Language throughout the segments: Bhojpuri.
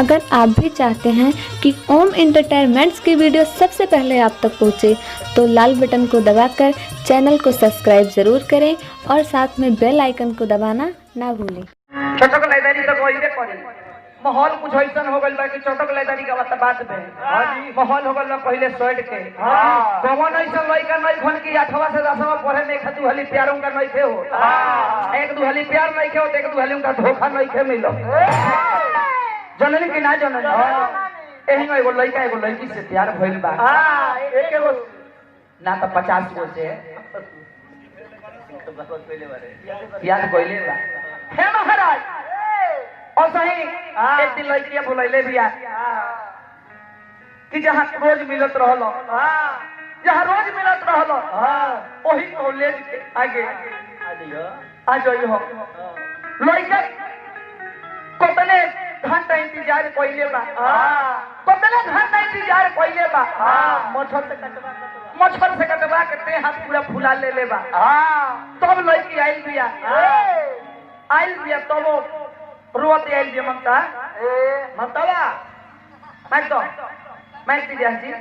अगर आप भी चाहते हैं कि ओम एंटरटेनमेंट्स की वीडियो सबसे पहले आप तक पहुंचे, तो लाल बटन को दबाकर चैनल को सब्सक्राइब जरूर करें और साथ में बेल आइकन को दबाना ना भूलें। चटक लैदारी तो कोई करी माहौल कुछ ऐसा हो गइल बा कि चटक लैदारी का बात में हां जी माहौल हो गइल बा पहले सोड के हां कौन ऐसा लइका नहीं खन की 8वां से 10वां पढ़े नहीं खतु हली प्यारों का नहीं थे हो हां एक दो हली प्यार नहीं खे हो एक दो हली उनका धोखा नहीं खे मिलो जननी कि ना जननी एही में एगो लइका एगो लड़की से प्यार भइल बा हां एक एगो ना तो 50 गो से याद कोइले बा हे महाराज और सही एक दिन लड़कियां बुलाइले बिया कि जहां रोज मिलत रहलो जहां रोज मिलत रहलो वही कॉलेज के आगे आ जाइयो लड़का कोतने घंटा इंतजार कोइले बा कोतने घंटा इंतजार कोइले बा मच्छर से कटवा के ते हाथ पूरा फुला ले बा तब लड़की आइल बिया तब रोते आइल बिया ममता ममतावा मैं दी जी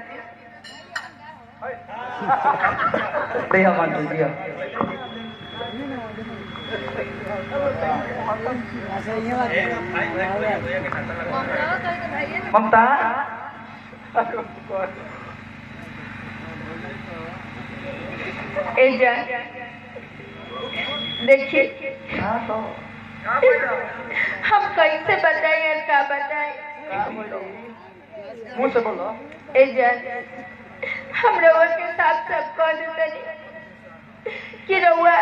देहा मान दीजिए ममता देखिए हम कैसे बताएं और क्या बताएं मुँह से बोलो हम रउआ के साथ सब कह देते कि रउआ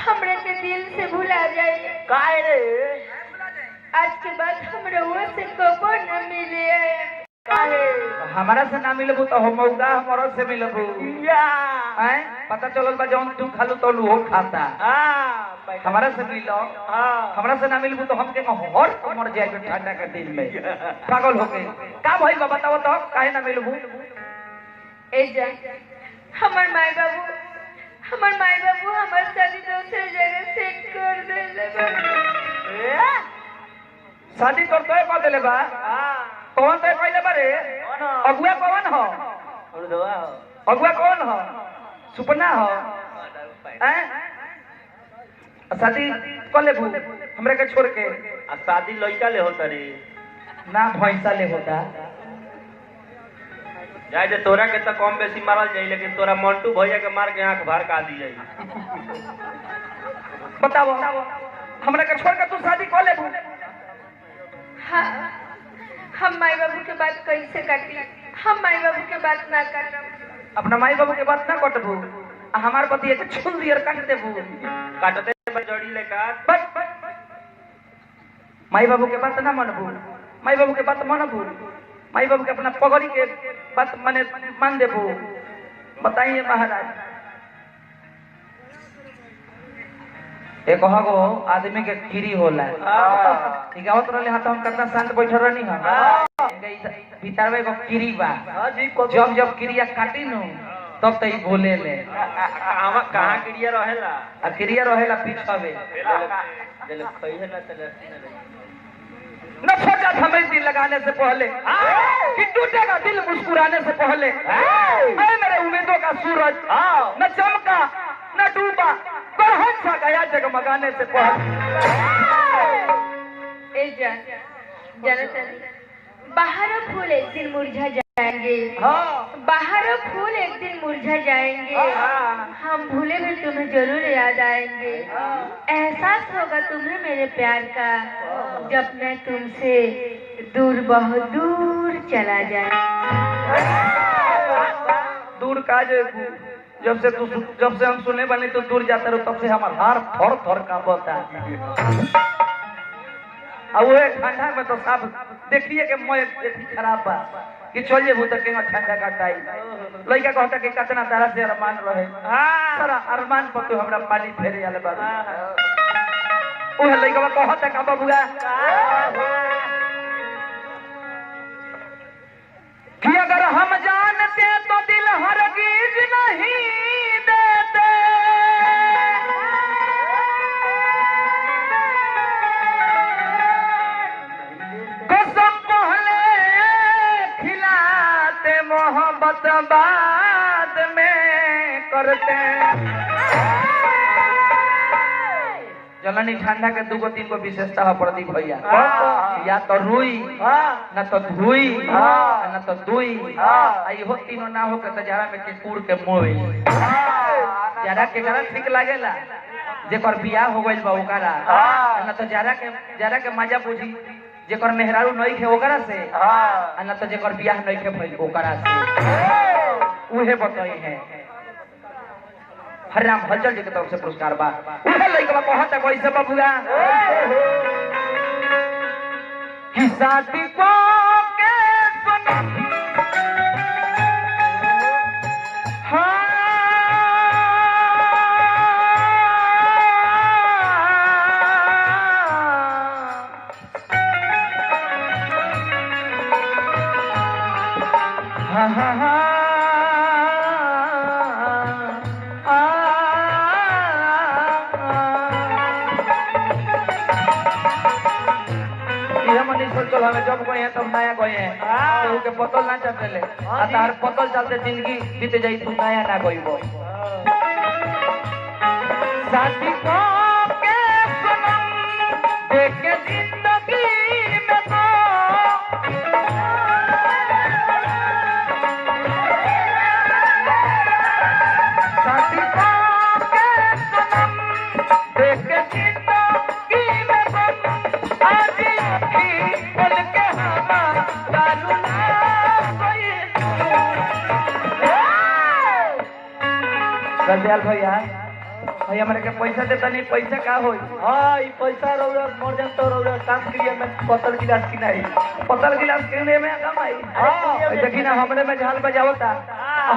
हमरे के दिल से भुला जाए काहे रे आज के बाद हम रउआ से कबो न मिले काहे हमारा से ना मिलबू तो हम मौका हमरा से मिलबू हैं पता चलल बा जौन तू खालू तो लूहो खाता हमारा से मिलो हमरा से ना मिलबू तो हमके हर मर जाए ठंडा के दिन में पागल हो गए का भइल बा बताओ तो काहे ना मिलबू हमर माई बाबू हमर शादी दूसरे जगह सेट कर देले शादी तो तय कर देले बा कौन तय कइले बारे अगुआ कौन हो अगुआ कौन हो सुपना हो हैं शादी कर लेबू हमरे के छोड़ के शादी लइका ले होता रे ना भैंसा ले होता जाए जे तोरा के तो कम बेसी मारल जाई लेकिन तोरा मंटू भैया के मार के आंख भर का दी जाई बताओ हमरा के छोड़ के तू शादी कर लेबू हाँ हम माई बाबू के बात कैसे काटी हम माई बाबू के बात ना काटब अपना माई बाबू के बात ना कटबू हमार पति एक छुल दियर काट देबू काटते जड़ी ले काट माई बाबू के बात ना मानबू माई बाबू के बात मानबू माई बाबू के अपना पगड़ी के बात माने मान देबू बताइए महाराज एक हगो आदमी के कीड़ी होला ठीक है होत रहले हाथ हम कितना शांत बैठल रहनी हम भीतर में एगो कीड़ी बा जब जब कीड़िया काटी नु तब तई बोले ले आवा कहां कीड़िया रहेला आ कीड़िया रहेला पीछावे जले खई है ना चले न छोटा समय दिल लगाने से पहले कि टूटेगा दिल मुस्कुराने से पहले ऐ मेरे उम्मीदों का सूरज न चमका न डूबा बरहम सा गया जगमगाने से पहले बाहर फूल एक दिन मुरझा जाएंगे बाहर फूल एक दिन मुरझा जाएंगे हम भूले भी तुम्हें जरूर याद आएंगे एहसास होगा तुम्हें मेरे प्यार का जब मैं तुमसे दूर बहुत दूर चला जाए दूर का जब से हम सुने बने तो दूर जाते रहो तब से हमारा हार थर थर कांपता अब वो ठंडा में तो साफ देखिए कि मैं खराब बा कि चल जेबू तो के ठंडा काटाई लइका कहता कि कितना तरह से अरमान रहे सारा अरमान पर तो हमरा पानी फेरे आले बा ओह लइका कहता का बाबूआ कि अगर हम जानते तो दिल हरगिज नहीं देते कसम मोहब्बत बाद में करते जलानी ठंडा के दूगो तीन गो विशेषता है प्रदीप भैया या तो रुई न तो धुई न तो दुई इहो तीनों ना हो के तो जरा में के कूड़ के मोई जरा के कारण ठीक लागेला जेकर बियाह हो गइल बा ओकरा न तो जरा के मजा बुझी जेकर मेहरारू नहीं खे ओकरा से न तो जेकर बियाह नहीं खे भइल ओकरा से उहे बताई है हरिराम हलचल जी के तरफ से पुरस्कार बा उहे लइकवा कहत है कैसे बबुआ कि शादी को के सनम हमें जब कोई है तब नया कोई है तो के पतल ना चलते तार पतल चलते जिंदगी बीत जाई तू नया ना कोई वो साथी को के सनम देख के जिंदगी में तो साथी को के सनम देख के जिंदगी में तो आज दयाल भैया भैया मेरे के पैसा देता नहीं पैसा का होई हां ई पैसा रौरा मर जान तो रौरा काम क्रिया में पतल गिलास किनाई पतल गिलास किने में कमाई हां देखी ना हमरे में झाल बजावता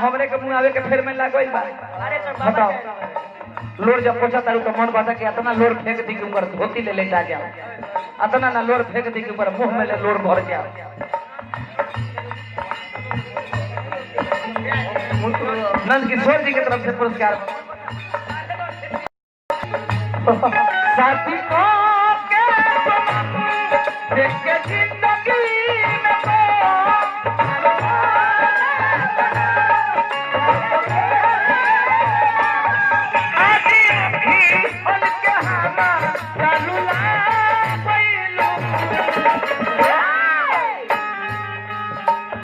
हमरे के मुंह आवे के फेर में लागोइल बा अरे बताओ लोर जब पहुंचा तारू तो मन बाता कि इतना लोर फेंक दी कि ऊपर धोती ले लेटा गया इतना ना लोर फेंक दी कि ऊपर मुंह में ले लोर भर गया नंद किशोर जी की तरफ से पुरस्कार साथी को के देख के जिंदगी में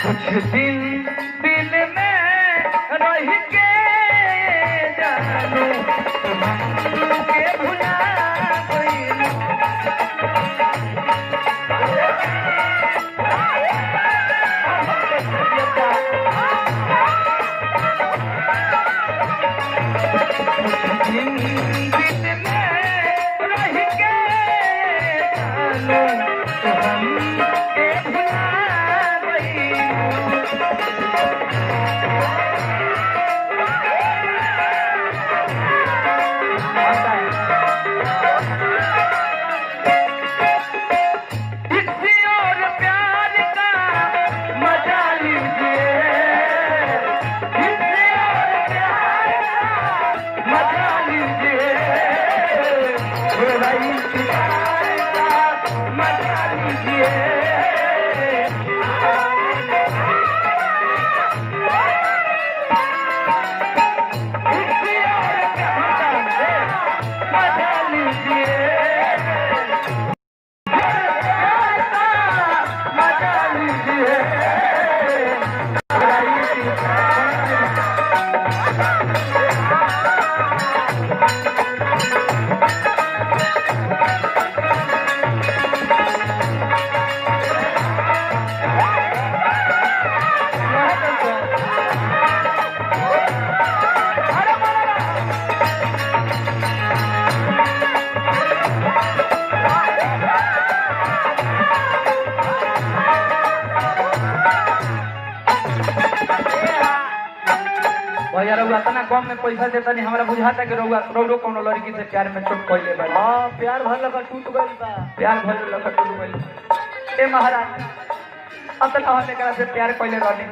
कुछ दिन दिल में रह के जानू के भुला भैया रउआ तना कम में पैसा देता नहीं हमरा बुझाता कि रउआ करोड़ों कोनो लड़की से प्यार में चोट कइले बा। हां प्यार भर लगा टूट गइल बा, प्यार भर लगा टूट गइल। ए महाराज अतना हम एकरा से प्यार कइले रहनी,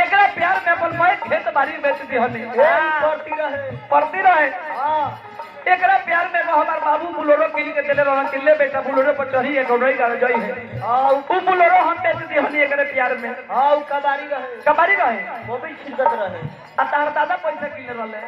एकरा प्यार में अपन मैं खेत बाड़ी बेच दी हनी, पड़ती रहे। हां एकरा प्यार में हमार बाबू बुलोरो किन के देले रहन किले बेटा बुलोरो पर चढ़ी एक गई गाड़ जाई है हां उ बुलोरो हम बेच दी हनी एकरे प्यार में हां उ कबारी रहे वो भी शिद्दत रहे आ तार दादा पैसा किने रहले